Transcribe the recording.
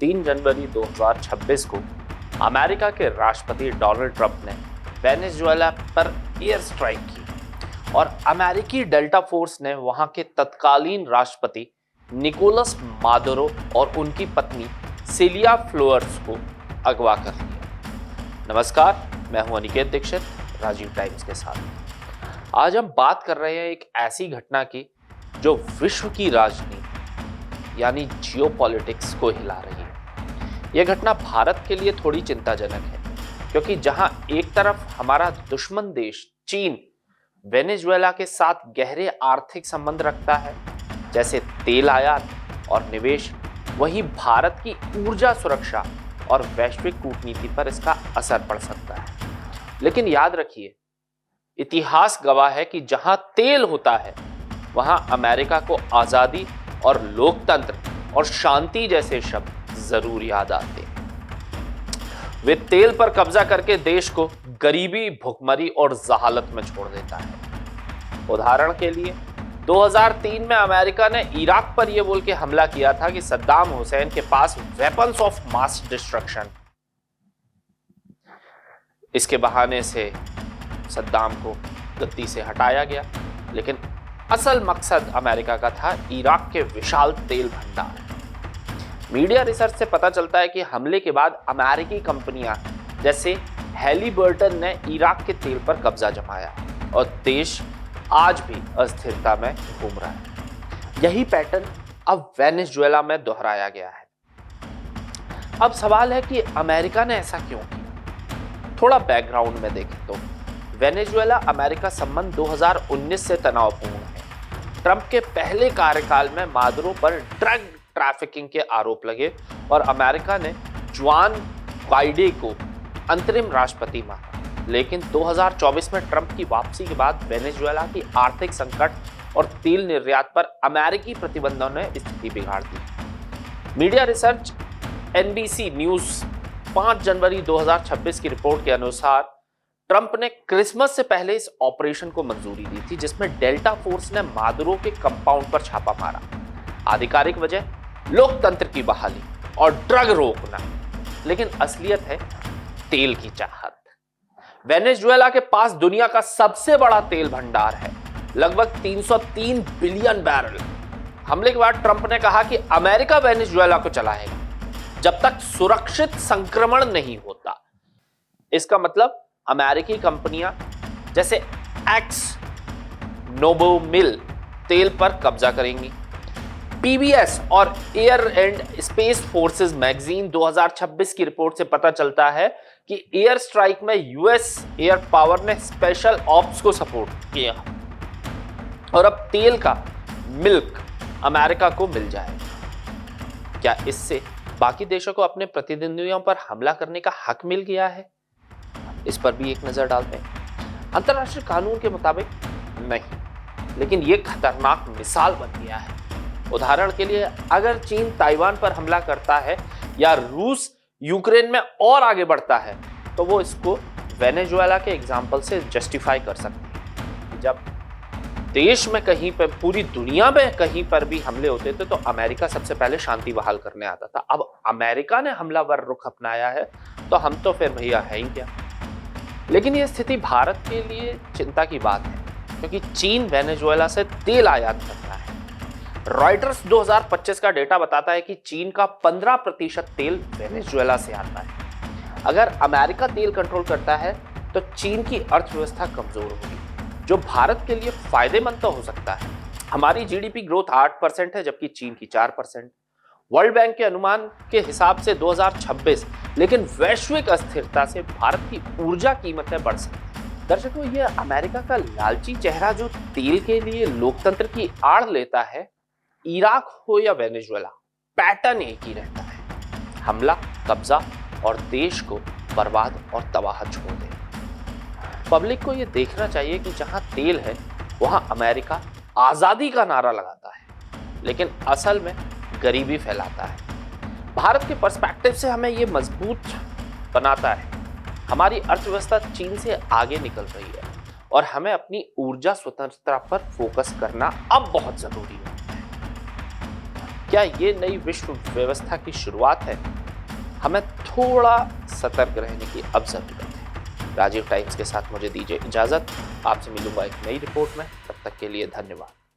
3 जनवरी 2026 को अमेरिका के राष्ट्रपति डोनाल्ड ट्रंप ने वेनेजुएला पर एयर स्ट्राइक की और अमेरिकी डेल्टा फोर्स ने वहां के तत्कालीन राष्ट्रपति निकोलस मादुरो और उनकी पत्नी सिलिया फ्लोरेंस को अगवा कर लिया। नमस्कार, मैं हूं अनिकेत दीक्षित, राजीव टाइम्स के साथ। आज हम बात कर रहे हैं एक ऐसी घटना की जो विश्व की राजनीति यानी जियोपॉलिटिक्स को हिला रही है। यह घटना भारत के लिए थोड़ी चिंताजनक है, क्योंकि जहां एक तरफ हमारा दुश्मन देश चीन वेनेजुएला के साथ गहरे आर्थिक संबंध रखता है, जैसे तेल आयात और निवेश, वहीं भारत की ऊर्जा सुरक्षा और वैश्विक कूटनीति पर इसका असर पड़ सकता है। लेकिन याद रखिए, इतिहास गवाह है कि जहां तेल होता है वहां अमेरिका को आजादी और लोकतंत्र और शांति जैसे शब्द जरूर याद आते हैं। वे तेल पर कब्जा करके देश को गरीबी, भुखमरी और जहालत में छोड़ देता है। उदाहरण के लिए 2003 में अमेरिका ने इराक पर यह बोल के हमला किया था कि सद्दाम हुसैन के पास वेपन्स ऑफ मास डिस्ट्रक्शन। इसके बहाने से सद्दाम को गद्दी से हटाया गया, लेकिन असल मकसद अमेरिका का था इराक के विशाल तेल भंडार। मीडिया रिसर्च से पता चलता है कि हमले के बाद अमेरिकी कंपनियां जैसे हैलिबर्टन ने इराक के तेल पर कब्जा जमाया और देश आज भी अस्थिरता में घूम रहा है। यही पैटर्न अब वेनेजुएला में दोहराया गया है। अब सवाल है कि अमेरिका ने ऐसा क्यों किया। थोड़ा बैकग्राउंड में देखें तो वेनेजुएला अमेरिका संबंध 2019 से तनावपूर्ण है। ट्रंप के पहले कार्यकाल में मादुरो पर ड्रग ट्रैफिकिंग के आरोप लगे और अमेरिका ने जुआन ग्वाइडो को अंतरिम राष्ट्रपति माना। लेकिन 2024 में ट्रंप की वापसी के बाद वेनेजुएला की आर्थिक संकट और तेल निर्यात पर अमेरिकी प्रतिबंधों ने स्थिति बिगाड़ दी। मीडिया रिसर्च NBC न्यूज 5 जनवरी 2026 की रिपोर्ट के अनुसार ट्रंप ने क्रिसमस से पहले इस ऑपरेशन को मंजूरी दी थी, जिसमें डेल्टा फोर्स ने मादुरो के कंपाउंड पर छापा मारा। आधिकारिक वजह लोकतंत्र की बहाली और ड्रग रोकना, लेकिन असलियत है तेल की चाहत। वेनेजुएला के पास दुनिया का सबसे बड़ा तेल भंडार है, लगभग 303 बिलियन बैरल। हमले के बाद ट्रंप ने कहा कि अमेरिका वेनेजुएला को चलाएगा जब तक सुरक्षित संक्रमण नहीं होता। इसका मतलब अमेरिकी कंपनियां जैसे एक्स नोबोमिल तेल पर कब्जा करेंगी। PBS और air and space forces magazine 2026 की रिपोर्ट से पता चलता है कि एयर स्ट्राइक में US एयर पावर ने स्पेशल ऑप्स को सपोर्ट किया और अब तेल का मिल्क अमेरिका को मिल जाएगा। क्या इससे बाकी देशों को अपने प्रतिद्वंदियों पर हमला करने का हक मिल गया है? इस पर भी एक नजर डालते हैं। अंतर्राष्ट्रीय कानून के मुताबिक नहीं, लेकिन यह खतरनाक मिसाल बन गया है। उदाहरण के लिए, अगर चीन ताइवान पर हमला करता है या रूस यूक्रेन में और आगे बढ़ता है, तो वो इसको वेनेजुएला के एग्जाम्पल से जस्टिफाई कर सकते हैं। जब देश में कहीं पर, पूरी दुनिया में कहीं पर भी हमले होते थे तो अमेरिका सबसे पहले शांति बहाल करने आता था। अब अमेरिका ने हमलावर रुख अपनाया है तो हम तो फिर भैया है ही क्या। लेकिन यह स्थिति भारत के लिए चिंता की बात है, क्योंकि चीन वेनेजुएला से तेल आयात करता है। रॉयटर्स 2025 का डेटा बताता है कि चीन का 15% तेल वेनेजुएला से आता है। अगर अमेरिका तेल कंट्रोल करता है तो चीन की अर्थव्यवस्था कमजोर होगी, जो भारत के लिए फायदेमंद तो हो सकता है। हमारी GDP ग्रोथ 8% है, जबकि चीन की 4%। वर्ल्ड बैंक के अनुमान के हिसाब से 2026, लेकिन वैश्विक अस्थिरता से भारत की ऊर्जा कीमतें बढ़ सकती हैं। दर्शकों, यह अमेरिका का लालची चेहरा जो तेल के लिए लोकतंत्र की आड़ लेता है, इराक हो या वेनेजुएला, पैटर्न एक ही रहता है: हमला, कब्जा और देश को बर्बाद और तबाह छोड़ देना। पब्लिक को यह देखना चाहिए कि जहां तेल है वहां अमेरिका आजादी का नारा लगाता है, लेकिन असल में गरीबी फैलाता है। भारत के पर्सपेक्टिव से हमें यह मजबूत बनाता है। हमारी अर्थव्यवस्था चीन से आगे निकल रही है और हमें अपनी ऊर्जा स्वतंत्रता पर फोकस करना अब बहुत जरूरी है। क्या ये नई विश्व व्यवस्था की शुरुआत है? हमें थोड़ा सतर्क रहने की अब जरूरत है। राजीव टाइम्स के साथ मुझे दीजिए इजाजत। आपसे मिलूंगा एक नई रिपोर्ट में। तब तक के लिए धन्यवाद।